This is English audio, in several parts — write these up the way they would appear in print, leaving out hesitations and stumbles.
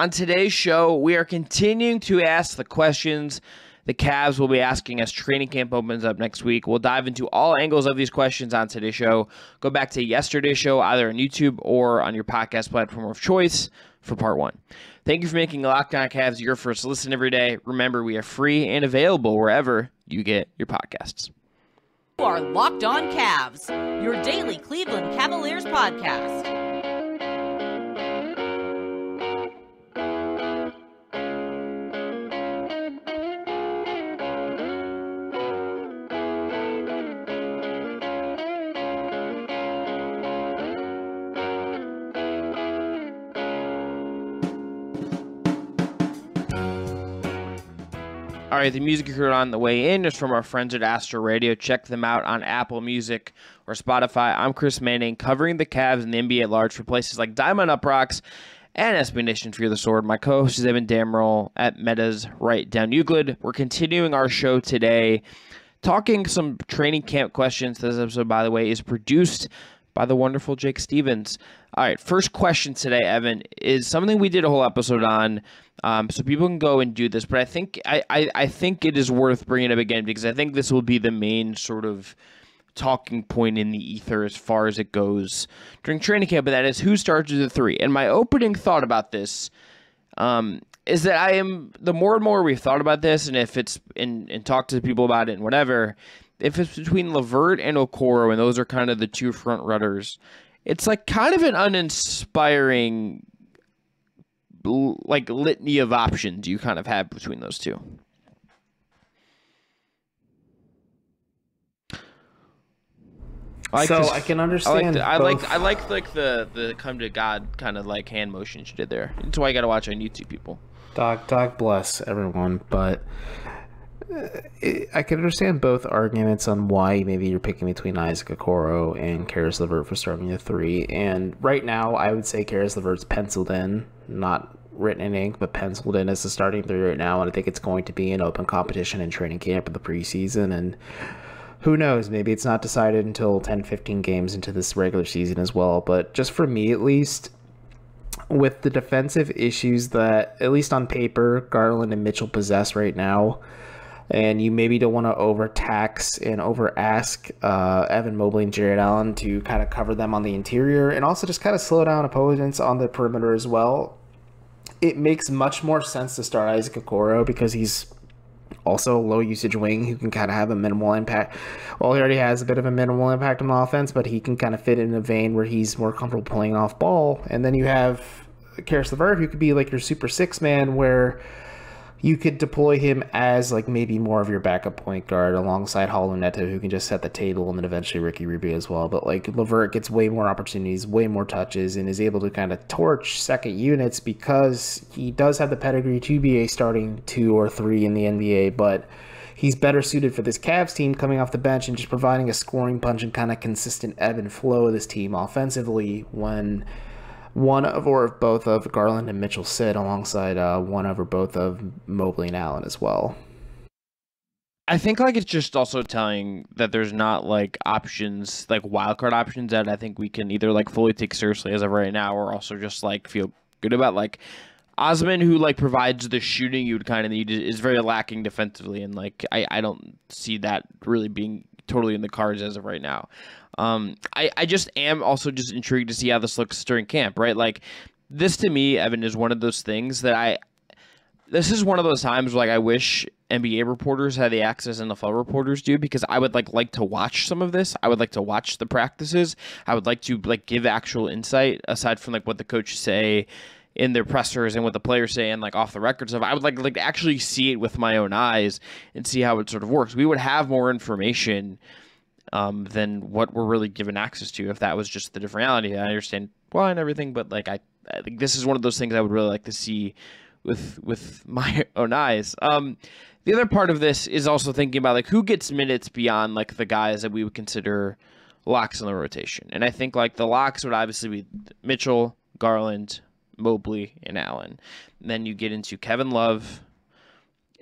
On today's show, we are continuing to ask the questions the Cavs will be asking as training camp opens up next week. We'll dive into all angles of these questions on today's show. Go back to yesterday's show, either on YouTube or on your podcast platform of choice for part one. Thank you for making Locked On Cavs your first listen every day. Remember, we are free and available wherever you get your podcasts. You are Locked On Cavs, your daily Cleveland Cavaliers podcast. All right, the music you heard on the way in is from our friends at Astro Radio. Check them out on Apple Music or Spotify. I'm Chris Manning, covering the Cavs and the NBA at large for places like Diamond UPROXX and SB Nation Fear the Sword. My co-host is Evan Dammarell at Meta's Right Down Euclid. We're continuing our show today, talking some training camp questions. This episode, by the way, is produced by the wonderful Jake Stevens. All right, first question today, Evan, is something we did a whole episode on, so people can go and do this. But I think I think it is worth bringing up again because I think this will be the main sort of talking point in the ether as far as it goes during training camp. But that is, who starts as a three? And my opening thought about this is that the more and more we've thought about this, and if it's and talked to people about it and whatever, if it's between LeVert and Okoro, and those are kind of the two front runners, it's like kind of an uninspiring like litany of options you kind of have between those two. I can understand. I like the come to God kind of like hand motions you did there. That's why you got to watch on YouTube, people. Dog bless everyone, but I can understand both arguments on why maybe you're picking between Isaac Okoro and Caris LeVert for starting the three. And right now, I would say Caris LeVert's penciled in, not written in ink, but penciled in as the starting three right now. And I think it's going to be an open competition in training camp in the preseason. And who knows, maybe it's not decided until 10, 15 games into this regular season as well. But just for me, at least, with the defensive issues that, at least on paper, Garland and Mitchell possess right now, and you maybe don't want to overtax and over-ask Evan Mobley and Jarrett Allen to kind of cover them on the interior, and also just kind of slow down opponents on the perimeter as well. It makes much more sense to start Isaac Okoro because he's also a low-usage wing who can kind of have a minimal impact. Well, he already has a bit of a minimal impact on the offense, but he can kind of fit in a vein where he's more comfortable playing off ball. And then you have Caris LeVert, who could be like your super six man, where you could deploy him as like maybe more of your backup point guard alongside Raul and Neto, who can just set the table, and then eventually Ricky Rubio as well. But like LeVert gets way more opportunities, way more touches, and is able to kind of torch second units because he does have the pedigree to be a starting 2 or 3 in the NBA, but he's better suited for this Cavs team coming off the bench and just providing a scoring punch and kind of consistent ebb and flow of this team offensively when one of or both of Garland and Mitchell sit alongside one of or both of Mobley and Allen as well. I think like it's just also telling that there's not like options, like wildcard options that I think we can either like fully take seriously as of right now, or also just like feel good about. Like Osman, who like provides the shooting you would kind of need, is very lacking defensively, and like I don't see that really being totally in the cards as of right now. I just am also just intrigued to see how this looks during camp, right? Like this to me, Evan, is one of those things that this is one of those times where like I wish NBA reporters had the access NFL reporters do, because I would like to watch some of this. I would like to watch the practices. I would like to like give actual insight aside from like what the coaches say in their pressers and what the players say and like off the record stuff. I would like to actually see it with my own eyes and see how it sort of works. We would have more information than what we're really given access to if that was just the different reality. I understand why and everything, but like I think this is one of those things I would really like to see with my own eyes. The other part of this is also thinking about like who gets minutes beyond like the guys that we would consider locks in the rotation. And I think like the locks would obviously be Mitchell, Garland, Mobley, and Allen. And then you get into Kevin Love.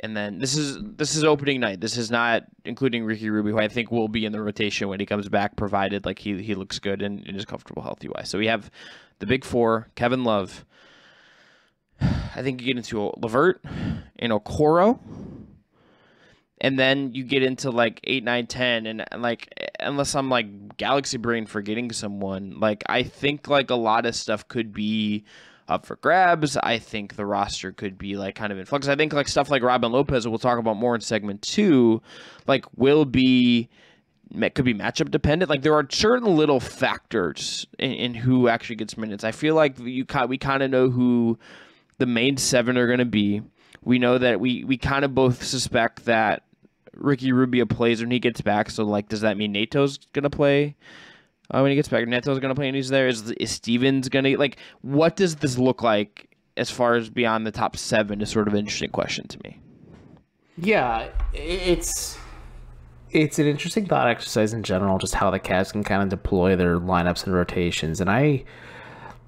And then this is opening night. This is not including Ricky Rubio, who I think will be in the rotation when he comes back, provided like he looks good and is comfortable healthy-wise. So we have the big four, Kevin Love. I think you get into Levert and Okoro. And then you get into like 8, 9, 10, and like unless I'm like galaxy brain forgetting someone, like I think like a lot of stuff could be up for grabs. I think the roster could be like kind of in flux. I think like stuff like Robin Lopez, we'll talk about more in segment 2, like could be matchup dependent. Like there are certain little factors in who actually gets minutes. I feel like we kind of know who the main 7 are going to be. We know that we kind of both suspect that Ricky Rubio plays when he gets back. So, like, does that mean Neto's going to play when he gets back? Neto's going to play when he's there? Is Stevens going to... Like, what does this look like as far as beyond the top 7 is sort of an interesting question to me. Yeah, it's an interesting thought exercise in general, just how the Cavs can kind of deploy their lineups and rotations. And I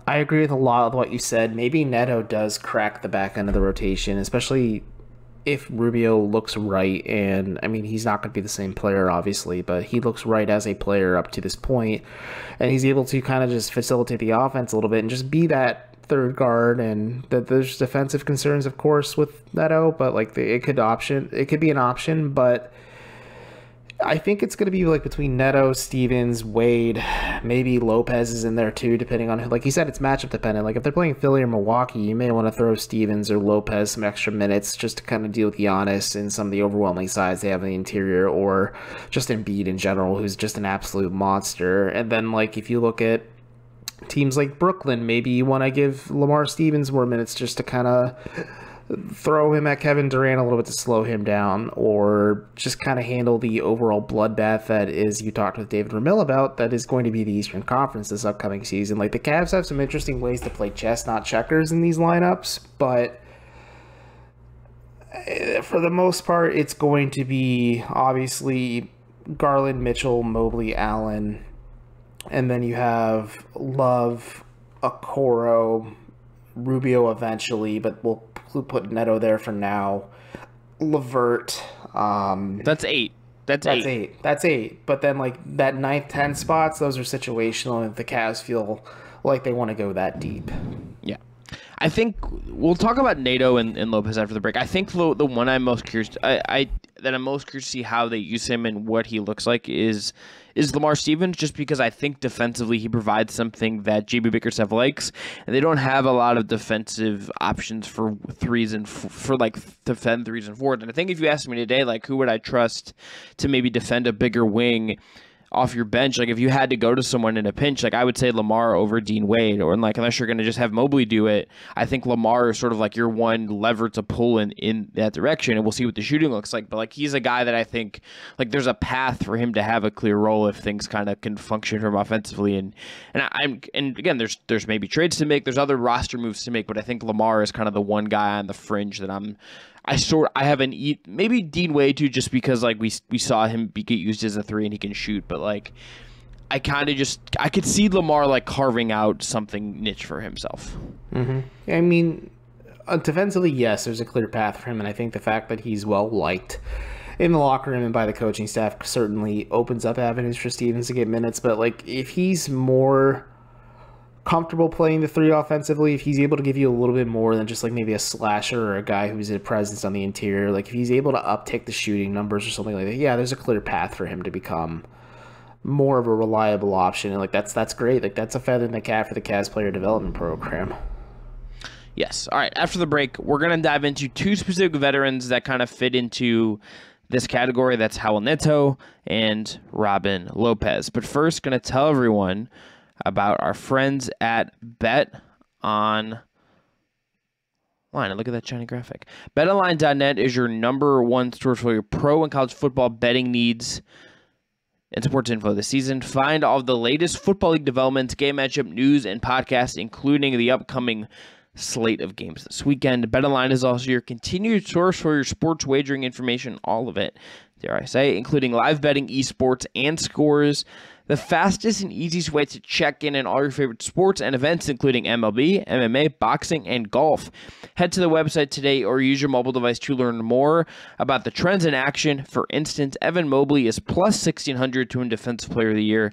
agree with a lot of what you said. Maybe Neto does crack the back end of the rotation, especially if Rubio looks right. And I mean, he's not going to be the same player, obviously, but he looks right as a player up to this point, and he's able to kind of just facilitate the offense a little bit and just be that third guard. And that there's defensive concerns, of course, with Neto, but like it could be an option, but I think it's going to be like between Neto, Stevens, Wade, maybe Lopez is in there too, depending on, like you said, it's matchup dependent. Like if they're playing Philly or Milwaukee, you may want to throw Stevens or Lopez some extra minutes just to kind of deal with Giannis and some of the overwhelming size they have in the interior, or just Embiid in general, who's just an absolute monster. And then like if you look at teams like Brooklyn, maybe you want to give Lamar Stevens more minutes just to kind of throw him at Kevin Durant a little bit to slow him down, or just kind of handle the overall bloodbath that is, you talked with David Ramil about, that is going to be the Eastern Conference this upcoming season. Like the Cavs have some interesting ways to play chess, not checkers, in these lineups, but for the most part, it's going to be obviously Garland, Mitchell, Mobley, Allen, and then you have Love, Okoro, Rubio eventually, but we'll put Neto there for now. Levert. That's 8. That's eight. But then like that 9th, 10th spots, those are situational, and the Cavs feel like they want to go that deep. Yeah. I think we'll talk about Neto and Lopez after the break. I think the one I'm most curious I'm most curious to see how they use him and what he looks like is Lamar Stevens, just because I think defensively he provides something that JB Bickerstaff likes, and they don't have a lot of defensive options for threes and for like defend threes and fours. And I think if you asked me today, like who would I trust to maybe defend a bigger wing off your bench, like if you had to go to someone in a pinch, like I would say Lamar over Dean Wade, or like unless you're going to just have Mobley do it, I think Lamar is sort of like your one lever to pull in that direction, and we'll see what the shooting looks like. But like he's a guy that I think like there's a path for him to have a clear role if things kind of can function for him offensively, and again there's maybe trades to make, there's other roster moves to make, but I think Lamar is kind of the one guy on the fringe that I have maybe Dean Wade too, just because like we saw him get used as a 3 and he can shoot, but like I could see Lamar like carving out something niche for himself. Mm-hmm. I mean, defensively, yes, there's a clear path for him, and I think the fact that he's well liked in the locker room and by the coaching staff certainly opens up avenues for Stevens to get minutes. But like if he's more comfortable playing the 3 offensively, if he's able to give you a little bit more than just like maybe a slasher or a guy who's a presence on the interior, like if he's able to uptick the shooting numbers or something like that, yeah, there's a clear path for him to become more of a reliable option. And like that's great. Like that's a feather in the cap for the Cavs player development program. Yes. All right. After the break, we're going to dive into 2 specific veterans that kind of fit into this category. That's Raul Neto and Robin Lopez. But first, going to tell everyone about our friends at BetOnline. Look at that shiny graphic. BetOnline.net is your #1 source for your pro and college football betting needs and sports info this season. Find all of the latest football league developments, game matchup news, and podcasts, including the upcoming slate of games this weekend. BetOnline is also your continued source for your sports wagering information, all of it, dare I say, including live betting, esports, and scores. The fastest and easiest way to check in on all your favorite sports and events, including MLB, MMA, boxing, and golf. Head to the website today or use your mobile device to learn more about the trends in action. For instance, Evan Mobley is plus 1,600 to win Defensive Player of the Year.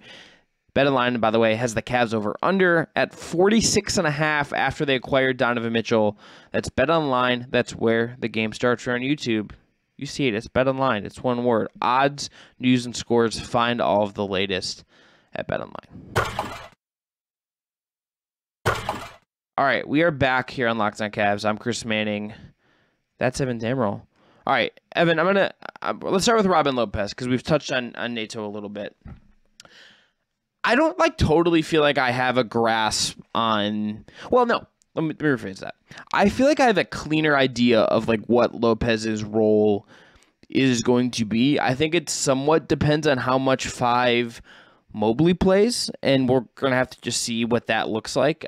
BetOnline, by the way, has the Cavs over under at 46.5 after they acquired Donovan Mitchell. That's BetOnline. That's where the game starts. Here on YouTube, you see it. It's BetOnline. It's one word. Odds, news, and scores. Find all of the latest at BetOnline. All right, we are back here on Locked On Cavs. I'm Chris Manning. That's Evan Dammarell. All right, Evan, let's start with Robin Lopez because we've touched on Neto a little bit. I don't totally feel like I have a grasp on. Well, no, let me rephrase that. I feel like I have a cleaner idea of what Lopez's role is going to be. I think it somewhat depends on how much 5 Mobley plays, and we're gonna have to just see what that looks like.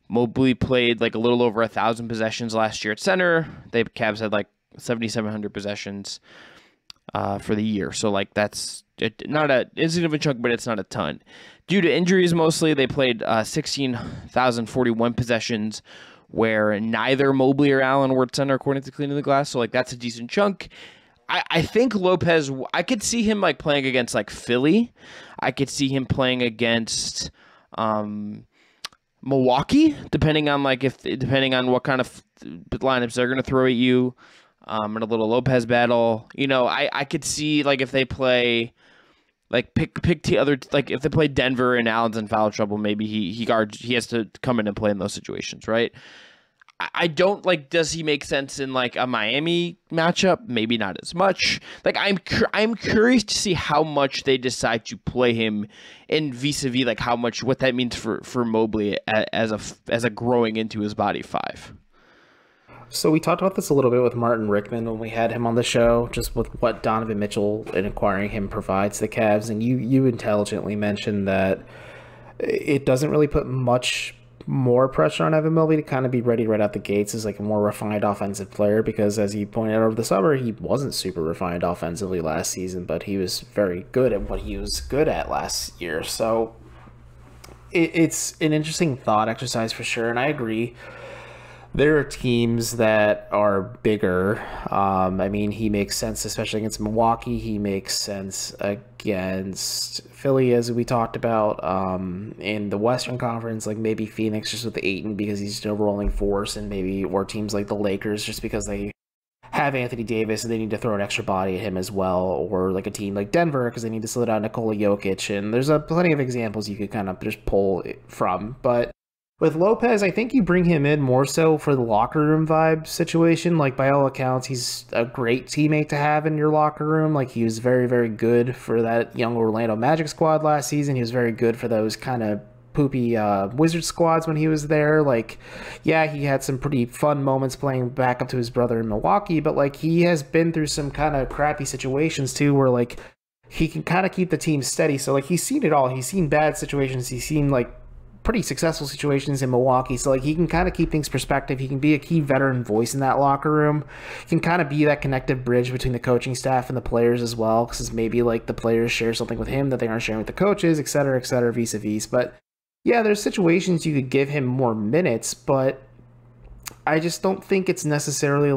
Mobley played a little over 1,000 possessions last year at center. The Cavs had 7,700 possessions for the year. So that's not a insignificant chunk, but it's not a ton. Due to injuries mostly, they played 16,041 possessions where neither Mobley or Allen were at center according to Cleaning the Glass. So that's a decent chunk. I think Lopez, I could see him playing against Philly. I could see him playing against Milwaukee, depending on what kind of lineups they're going to throw at you, and a little Lopez battle. I could see if they play pick the other if they play Denver and Allen's in foul trouble, maybe he has to come in and play in those situations, right? I don't does he make sense in a Miami matchup? Maybe not as much. I'm curious to see how much they decide to play him in vis-a-vis what that means for Mobley as a growing into his body 5. So we talked about this a little bit with Martin Rickman when we had him on the show, just with what Donovan Mitchell and acquiring him provides the Cavs, and you intelligently mentioned that it doesn't really put much more pressure on Evan Mobley to kind of be ready right out the gates as a more refined offensive player, because as he pointed out over the summer, he wasn't super refined offensively last season, but he was very good at what he was good at last year. So it's an interesting thought exercise for sure, and I agree. There are teams that are bigger. He makes sense, especially against Milwaukee. He makes sense against Philly, as we talked about. In the Western Conference, maybe Phoenix just with Ayton because he's an overwhelming force, and or teams like the Lakers just because they have Anthony Davis and they need to throw an extra body at him as well, or a team like Denver because they need to slow down Nikola Jokic. And there's plenty of examples you could kind of just pull it from, but with Lopez, I think you bring him in more so for the locker room vibe situation. By all accounts, he's a great teammate to have in your locker room. He was very, very good for that young Orlando Magic squad last season. He was very good for those kind of poopy Wizard squads when he was there. He had some pretty fun moments playing back up to his brother in Milwaukee, but he has been through some kind of crappy situations too, where he can kind of keep the team steady. So he's seen it all. He's seen bad situations. He's seen pretty successful situations in Milwaukee, so he can kind of keep things perspective. He can be a key veteran voice in that locker room. He can kind of be that connective bridge between the coaching staff and the players as well, because maybe the players share something with him that they aren't sharing with the coaches, et cetera, vis-a-vis. But yeah, there's situations you could give him more minutes, but I just don't think it's necessarily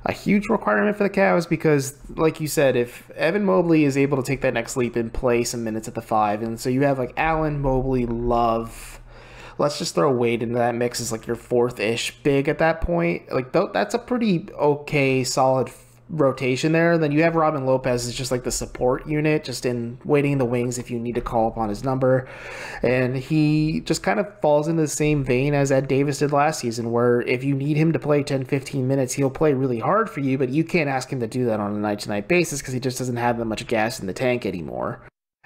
a huge requirement for the Cavs, because like you said, if Evan Mobley is able to take that next leap and play some minutes at the 5, and so you have Allen, Mobley, Love, let's just throw Wade into that mix as your 4th-ish big at that point, that's a pretty okay solid rotation there. Then you have Robin Lopez as just the support unit, just in waiting in the wings if you need to call upon his number, and he just kind of falls into the same vein as Ed Davis did last season, where if you need him to play 10-15 minutes, he'll play really hard for you, but you can't ask him to do that on a night-to-night basis because he just doesn't have that much gas in the tank anymore.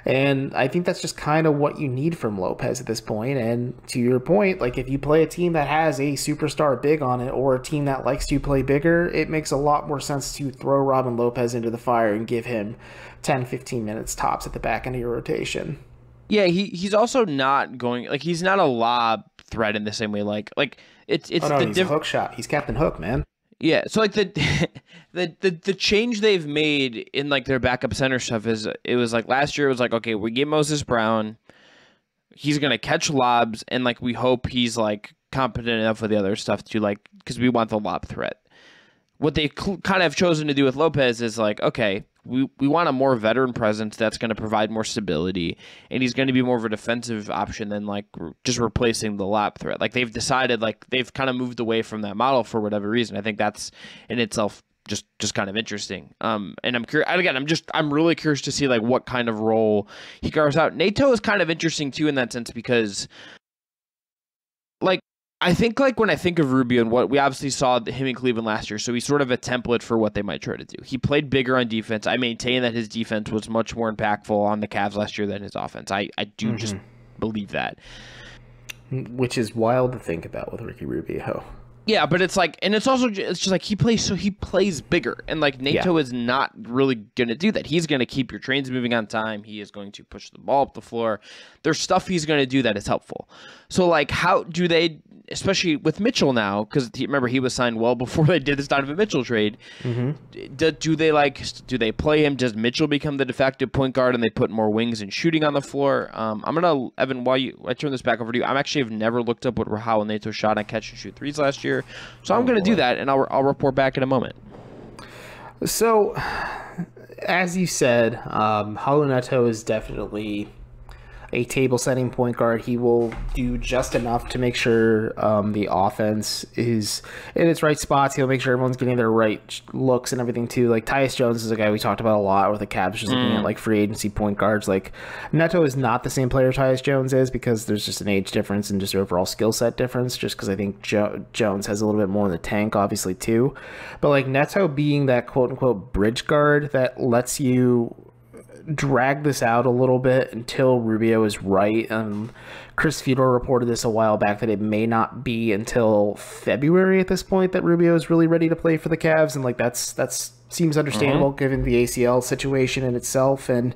And I think that's just kind of what you need from Lopez at this point. And to your point, if you play a team that has a superstar big on it, or a team that likes to play bigger, it makes a lot more sense to throw Robin Lopez into the fire and give him 10-15 minutes tops at the back end of your rotation. Yeah, he's also not going he's not a lob threat in the same way. It's he's a hook shot. He's Captain Hook, man. Yeah, so the change they've made in their backup center stuff is, it was last year it was okay, we get Moses Brown, he's gonna catch lobs, and we hope he's competent enough with the other stuff to because we want the lob threat. What they kind of have chosen to do with Lopez is okay, we want a more veteran presence that's going to provide more stability, and he's going to be more of a defensive option than like just replacing the lap threat. Like they've decided, like they've kind of moved away from that model for whatever reason. I think that's in itself just kind of interesting. And I'm curious. Again, I'm really curious to see like what kind of role he carves out. Neto is kind of interesting too in that sense because, like, I think like when I think of Rubio and what we obviously saw him in Cleveland last year, so he's sort of a template for what they might try to do. He played bigger on defense. I maintain that his defense was much more impactful on the Cavs last year than his offense. I do just believe that. Which is wild to think about with Ricky Rubio. Yeah, but it's like, and it's also it's just like he plays bigger, and like Neto is not really gonna do that. He's gonna keep your trains moving on time. He is going to push the ball up the floor. There's stuff he's gonna do that is helpful. So like, how do they, especially with Mitchell now, because remember he was signed well before they did this Donovan Mitchell trade. Do they play him? Does Mitchell become the de facto point guard and they put more wings and shooting on the floor? I'm gonna, Evan, while I turn this back over to you, I'm actually have never looked up what Raul and Neto shot on catch and shoot threes last year, so I'm gonna do that and I'll report back in a moment. So, as you said, Raul Neto is definitely a table-setting point guard. He will do just enough to make sure the offense is in its right spots. He'll make sure everyone's getting their right looks and everything too. Like Tyus Jones is a guy we talked about a lot with the Cavs, just looking at like free agency point guards. Like Neto is not the same player Tyus Jones is because there's just an age difference and just overall skill set difference. Just because I think Jones has a little bit more in the tank, obviously too. But like Neto being that quote unquote bridge guard that lets you drag this out a little bit until Rubio is right. Chris Fedor reported this a while back that it may not be until February at this point that Rubio is really ready to play for the Cavs, and like that's seems understandable given the ACL situation in itself. And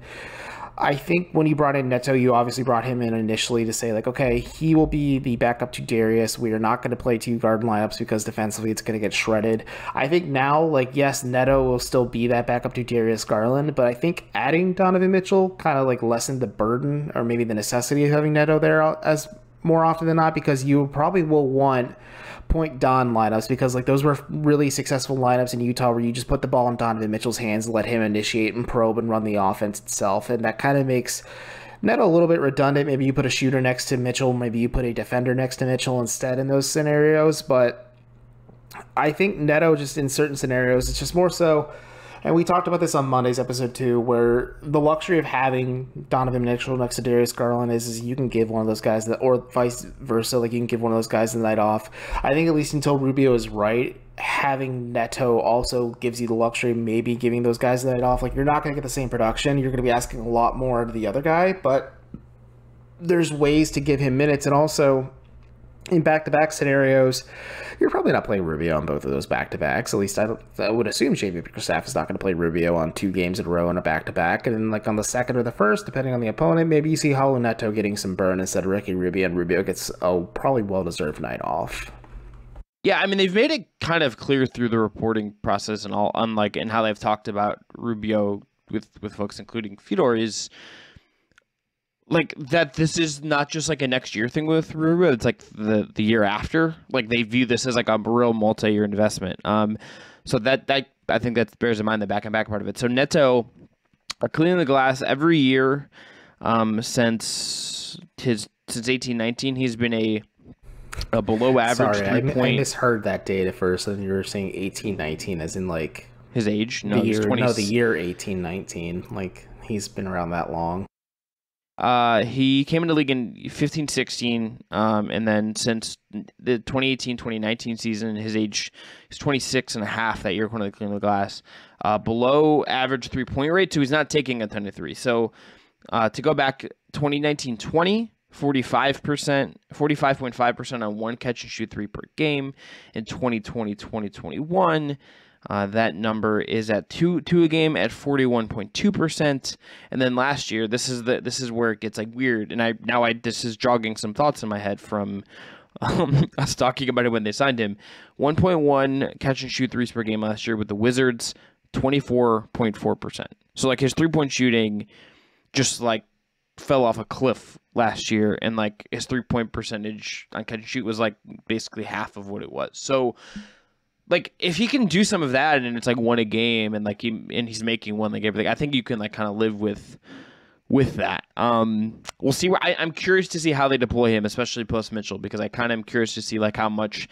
I think when you brought in Neto, you obviously brought him in initially to say, like, okay, he will be the backup to Darius. We are not going to play two guard lineups because defensively it's going to get shredded. I think now, like, yes, Neto will still be that backup to Darius Garland, but I think adding Donovan Mitchell kind of, like, lessened the burden or maybe the necessity of having Neto there as more often than not, because you probably will want point Don lineups, because like those were really successful lineups in Utah where you just put the ball in Donovan Mitchell's hands, let him initiate and probe and run the offense itself, and that kind of makes Neto a little bit redundant. Maybe you put a shooter next to Mitchell, maybe you put a defender next to Mitchell instead in those scenarios, but I think Neto just in certain scenarios, it's just more so. And we talked about this on Monday's episode too, where the luxury of having Donovan Mitchell next to Darius Garland is you can give one of those guys that, or vice versa, like you can give one of those guys the night off. I think at least until Rubio is right, having Neto also gives you the luxury of maybe giving those guys the night off. Like you're not going to get the same production. You're going to be asking a lot more out of the other guy, but there's ways to give him minutes. And also in back-to-back scenarios, you're probably not playing Rubio on both of those back-to-backs. At least I would assume Jamie Bickerstaff is not going to play Rubio on 2 games in a row in a back-to-back. And then like on the second or the first, depending on the opponent, maybe you see Raul Neto getting some burn instead of Ricky Rubio, and Rubio gets a probably well-deserved night off. Yeah, I mean, they've made it kind of clear through the reporting process and all, unlike and how they've talked about Rubio with folks, including Fedor, is like that this is not just like a next year thing with Rubio, it's like the year after. Like they view this as like a real multi-year investment. So that I think that bears in mind the back and back part of it. So Neto cleaning the glass every year since 18-19, he's been a below average. Sorry, I misheard that date at first, and you were saying 18-19 as in like his age. No, the year 18-19. Like he's been around that long. He came into the league in 15-16, and then since the 2018-2019 season, his age is 26 and a half that year when they cleaned the glass. Below average 3-point rate, so he's not taking a ton of threes. So to go back 2019-20, 45.5% on one catch and shoot 3 per game. In 2020-2021, that number is at two a game at 41.2%. And then last year, this is where it gets like weird. And this is jogging some thoughts in my head from us talking about it when they signed him. 1.1 catch and shoot threes per game last year with the Wizards, 24.4%. So like his 3-point shooting just like fell off a cliff last year, and like his 3-point percentage on catch and shoot was like basically half of what it was. So like if he can do some of that and it's like one a game and like he's making one like everything, I think you can like kind of live with that. We'll see where I'm curious to see how they deploy him, especially post Mitchell, because I kind of am curious to see like how much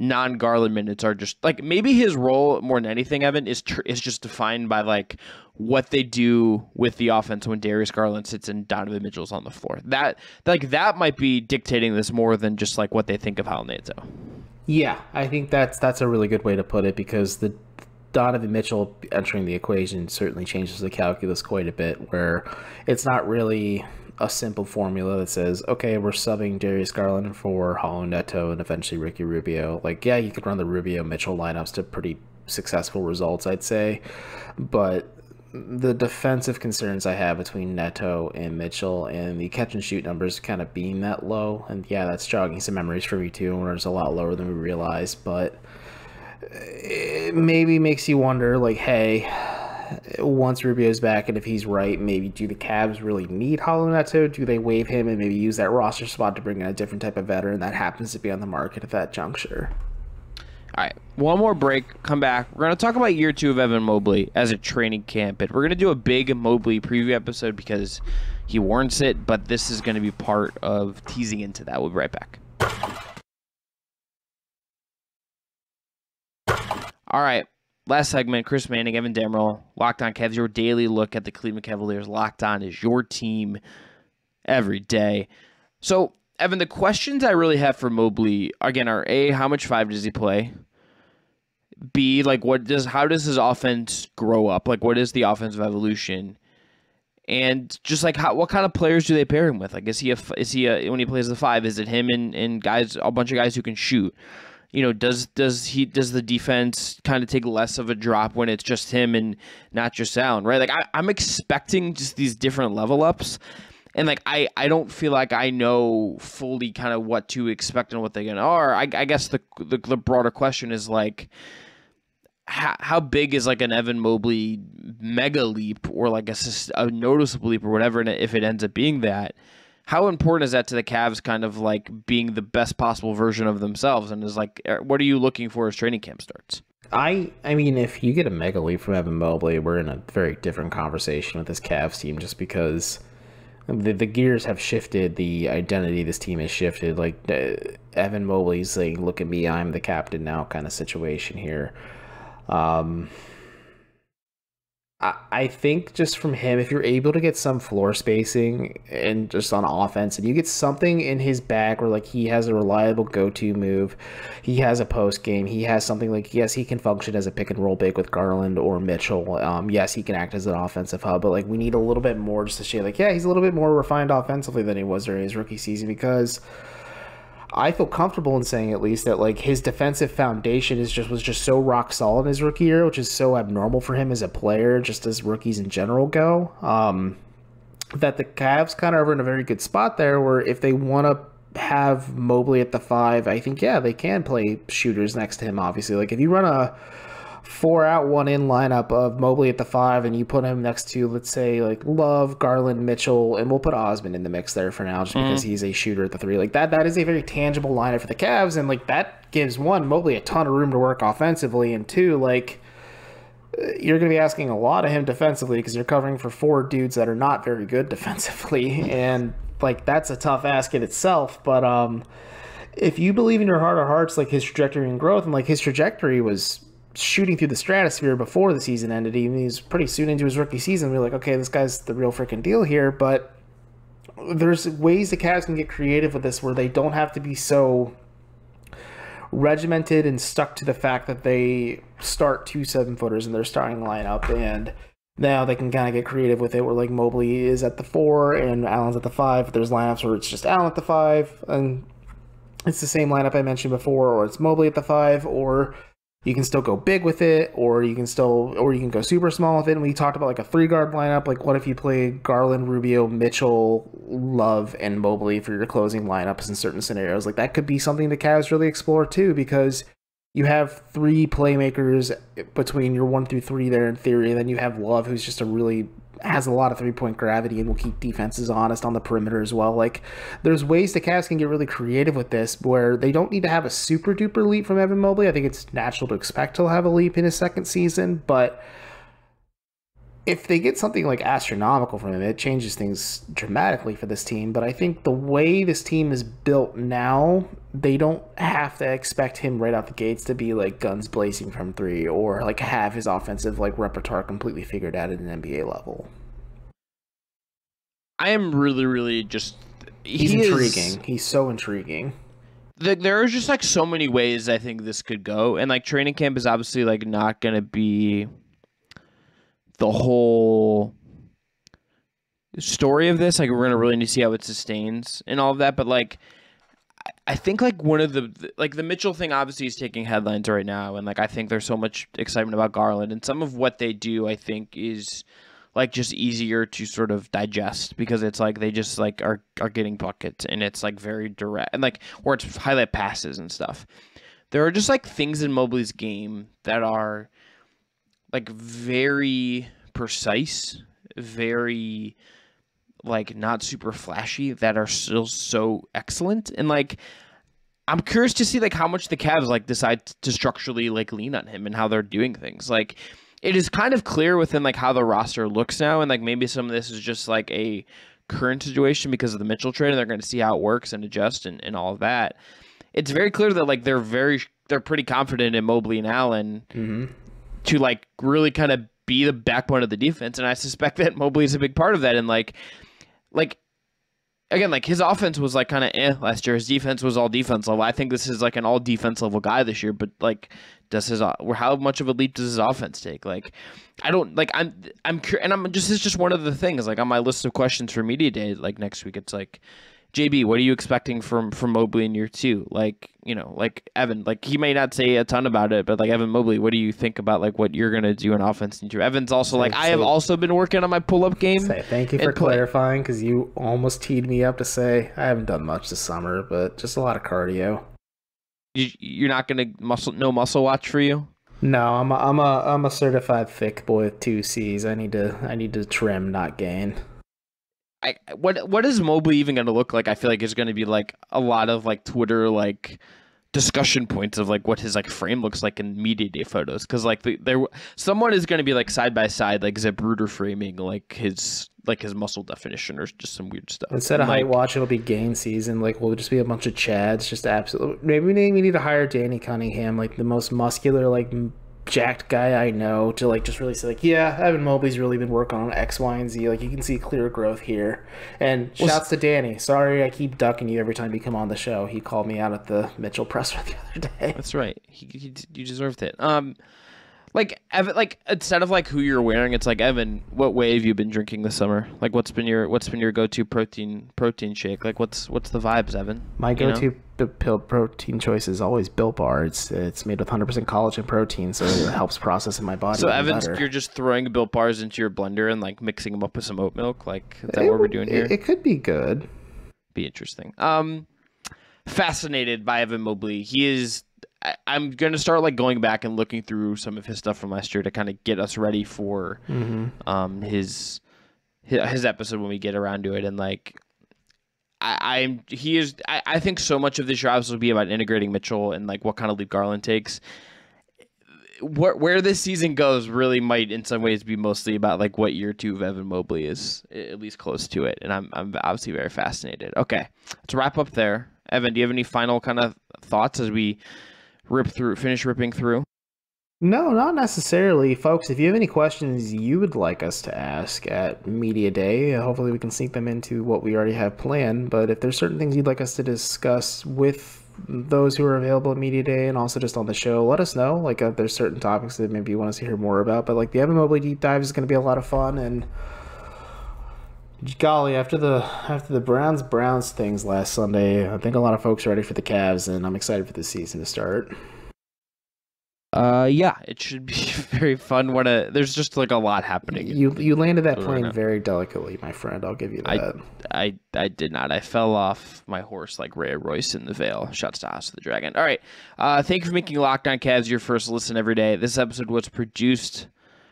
non-Garland minutes are just like maybe his role more than anything, Evan, is just defined by like what they do with the offense when Darius Garland sits and Donovan Mitchell's on the floor. That might be dictating this more than just like what they think of Raul Neto. Yeah, I think that's a really good way to put it, because the Donovan Mitchell entering the equation certainly changes the calculus quite a bit, where it's not really a simple formula that says, okay, we're subbing Darius Garland for Raul Neto and eventually Ricky Rubio. Like, yeah, you could run the Rubio-Mitchell lineups to pretty successful results, I'd say, but the defensive concerns I have between Neto and Mitchell and the catch and shoot numbers kind of being that low, and yeah, that's jogging some memories for me too, where it's a lot lower than we realized, but it maybe makes you wonder, like, hey, once Rubio's back, and if he's right, maybe do the Cavs really need Raul Neto? Do they waive him and maybe use that roster spot to bring in a different type of veteran that happens to be on the market at that juncture? All right, one more break, come back. We're going to talk about year 2 of Evan Mobley as a training camp. We're going to do a big Mobley preview episode because he warrants it, but this is going to be part of teasing into that. We'll be right back. All right, last segment, Chris Manning, Evan Dammarell, Locked On Cavs, your daily look at the Cleveland Cavaliers. Locked On is your team every day. So, Evan, the questions I really have for Mobley, again, are A, how much 5 does he play? B, like, how does his offense grow up? Like, what is the offensive evolution? And just like what kind of players do they pair him with? Like, is he when he plays the 5, is it him and guys, a bunch of guys who can shoot? You know, does the defense kind of take less of a drop when it's just him and not just Allen, right? Like, I'm expecting just these different level ups. And, like, I don't feel like I know fully kind of what to expect and what they're going to are. I guess the broader question is, like, how big is, like, an Evan Mobley mega leap or, like, a noticeable leap or whatever, and if it ends up being that, how important is that to the Cavs kind of, like, being the best possible version of themselves? And is, like, what are you looking for as training camp starts? I mean, if you get a mega leap from Evan Mobley, we're in a very different conversation with this Cavs team, just because the gears have shifted, the identity of this team has shifted. Like, Evan Mobley's like, look at me, I'm the captain now kind of situation here. I think just from him, if you're able to get some floor spacing and just on offense, and you get something in his bag where, like, he has a reliable go-to move, he has a post game, he has something like, yes, he can function as a pick and roll big with Garland or Mitchell. Yes, he can act as an offensive hub, but, like, we need a little bit more just to show, like, yeah, he's a little bit more refined offensively than he was during his rookie season, because I feel comfortable in saying, at least, that, like, his defensive foundation was just so rock solid in his rookie year, which is so abnormal for him as a player, just as rookies in general go, that the Cavs kind of are in a very good spot there, where if they want to have Mobley at the 5, I think, yeah, they can play shooters next to him, obviously. Like, if you run a 4-out, 1-in lineup of Mobley at the 5, and you put him next to, let's say, like, Love, Garland, Mitchell, and we'll put Osman in the mix there for now, just because he's a shooter at the 3. Like, that is a very tangible lineup for the Cavs, and, like, that gives, 1, Mobley a ton of room to work offensively, and 2, like, you're going to be asking a lot of him defensively, because you're covering for 4 dudes that are not very good defensively, and, like, that's a tough ask in itself. But if you believe in your heart of hearts, like, his trajectory and growth, and, like, his trajectory was shooting through the stratosphere before the season ended. He was pretty soon into his rookie season. We were like, okay, this guy's the real freaking deal here. But there's ways the Cavs can get creative with this where they don't have to be so regimented and stuck to the fact that they start 2 7-footers in their starting lineup. And now they can kind of get creative with it, where, like, Mobley is at the 4 and Allen's at the 5. There's lineups where it's just Allen at the 5 and it's the same lineup I mentioned before, or it's Mobley at the 5, or you can still go big with it, or you can go super small with it. And we talked about, like, a 3-guard lineup. Like, what if you played Garland, Rubio, Mitchell, Love, and Mobley for your closing lineups in certain scenarios? Like, that could be something the Cavs really explore too, because you have 3 playmakers between your 1 through 3 there in theory, and then you have Love, who's just a really has a lot of three-point gravity and will keep defenses honest on the perimeter as well. Like, there's ways the Cavs can get really creative with this where they don't need to have a super-duper leap from Evan Mobley. I think it's natural to expect he'll have a leap in his second season, but if they get something like astronomical from him, it changes things dramatically for this team. But I think the way this team is built now, they don't have to expect him right out the gates to be like guns blazing from three or like have his offensive like repertoire completely figured out at an NBA level. I am really, really just... He's intriguing. He's so intriguing. There are just like so many ways I think this could go. And like training camp is obviously like not going to be the whole story of this. Like, we're going to really need to see how it sustains and all of that. But like, I think like one of the Mitchell thing obviously is taking headlines right now. And like, I think there's so much excitement about Garland, and some of what they do, I think, is like just easier to sort of digest because it's like they just like are getting buckets, and it's like very direct, and like, or it's highlight passes and stuff. There are just like things in Mobley's game that are like very precise, very like not super flashy, that are still so excellent. And like, I'm curious to see like how much the Cavs like decide to structurally like lean on him and how they're doing things. Like, it is kind of clear within like how the roster looks now, and like maybe some of this is just like a current situation because of the Mitchell trade, and they're going to see how it works and adjust and all of that. It's very clear that like they're pretty confident in Mobley and Allen to like really kind of be the backbone of the defense, and I suspect that Mobley is a big part of that. And like again, like his offense was like kind of last year. His defense was all defense level. I think this is like an all defense level guy this year, but like, how much of a leap does his offense take? Like, I don't like. I'm and I'm just, it's just one of the things like on my list of questions for media day like next week. It's like, JB, what are you expecting from Mobley in year two? Like, you know, like Evan, like he may not say a ton about it, but like Evan Mobley, what do you think about like what you're gonna do in offense? Evan's also like, I have also been working on my pull-up game. Thank you for clarifying, because you almost teed me up to say I haven't done much this summer, but just a lot of cardio. You're not gonna muscle watch for you? No, I'm a certified thick boy with 2 C's. I need to trim, not gain. What is Mobley even going to look like? I feel like it's going to be like a lot of like Twitter like discussion points of like what his like frame looks like in media day photos, because like someone is going to be like side by side like Zapruder framing like his muscle definition or just some weird stuff. Instead of height watch, it'll be gain season. Like, we'll just be a bunch of Chads, just absolute. Maybe we need to hire Danny Cunningham, like the most muscular like jacked guy I know, to like just really say like, yeah, Evan Mobley's really been working on X, Y, and Z. Like, you can see clear growth here. And shouts to Danny. Sorry I keep ducking you every time you come on the show. He called me out at the Mitchell presser the other day. That's right. You deserved it. Like Evan, like instead of like who you're wearing, it's like, Evan, what way have you been drinking this summer? Like, what's been your go-to protein shake? Like, what's the vibes, Evan? My go-to protein choice is always Built Bar. It's made with 100% collagen protein, so it helps process in my body. So Evan's, you're just throwing Built Bars into your blender and like mixing them up with some oat milk. Like, is that what we're doing here? It could be good. Be interesting. Fascinated by Evan Mobley. He is. I'm going to start like going back and looking through some of his stuff from last year to kind of get us ready for his episode when we get around to it. And like, I think so much of this year will be about integrating Mitchell and like what kind of leap Garland takes. Where this season goes really might in some ways be mostly about like what year two of Evan Mobley is, at least close to it. And I'm obviously very fascinated. Okay, let's wrap up there. Evan, do you have any final kind of thoughts as we finish ripping through? No, not necessarily. Folks, if you have any questions you would like us to ask at Media Day, hopefully we can sneak them into what we already have planned. But if there's certain things you'd like us to discuss with those who are available at Media Day and also just on the show, let us know. Like, there's certain topics that maybe you want us to hear more about. But like, the Evan Mobley deep dive is going to be a lot of fun. And golly, after the Browns things last Sunday, I think a lot of folks are ready for the Cavs, and I'm excited for the season to start. Yeah, it should be very fun. There's just like a lot happening. You landed that plane very delicately, my friend. I'll give you that. I did not. I fell off my horse like Ray Royce in the Vale. Shouts to House of the Dragon. All right. Thank you for making Locked On Cavs your first listen every day. This episode was produced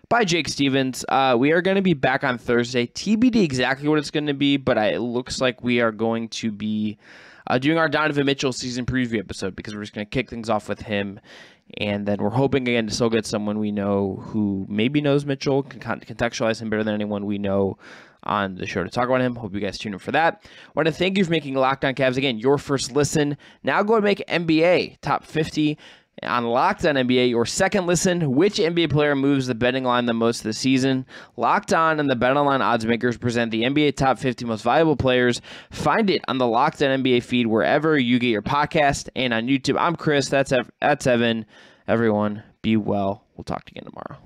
by Jake Stevens. We are going to be back on Thursday. TBD exactly what it's going to be, but it looks like we are going to be doing our Donovan Mitchell season preview episode because we're just going to kick things off with him. And then we're hoping, again, to still get someone we know who maybe knows Mitchell, can contextualize him better than anyone we know on the show to talk about him. Hope you guys tune in for that. I want to thank you for making Locked On Cavs, again, your first listen. Now go and make NBA Top 50 on Locked On NBA your second listen. Which NBA player moves the betting line the most this season? Locked On and the BetOnline odds makers present the NBA Top 50 most valuable players. Find it on the Locked On NBA feed wherever you get your podcast and on YouTube. I'm Chris. That's Evan. Everyone, be well. We'll talk to you again tomorrow.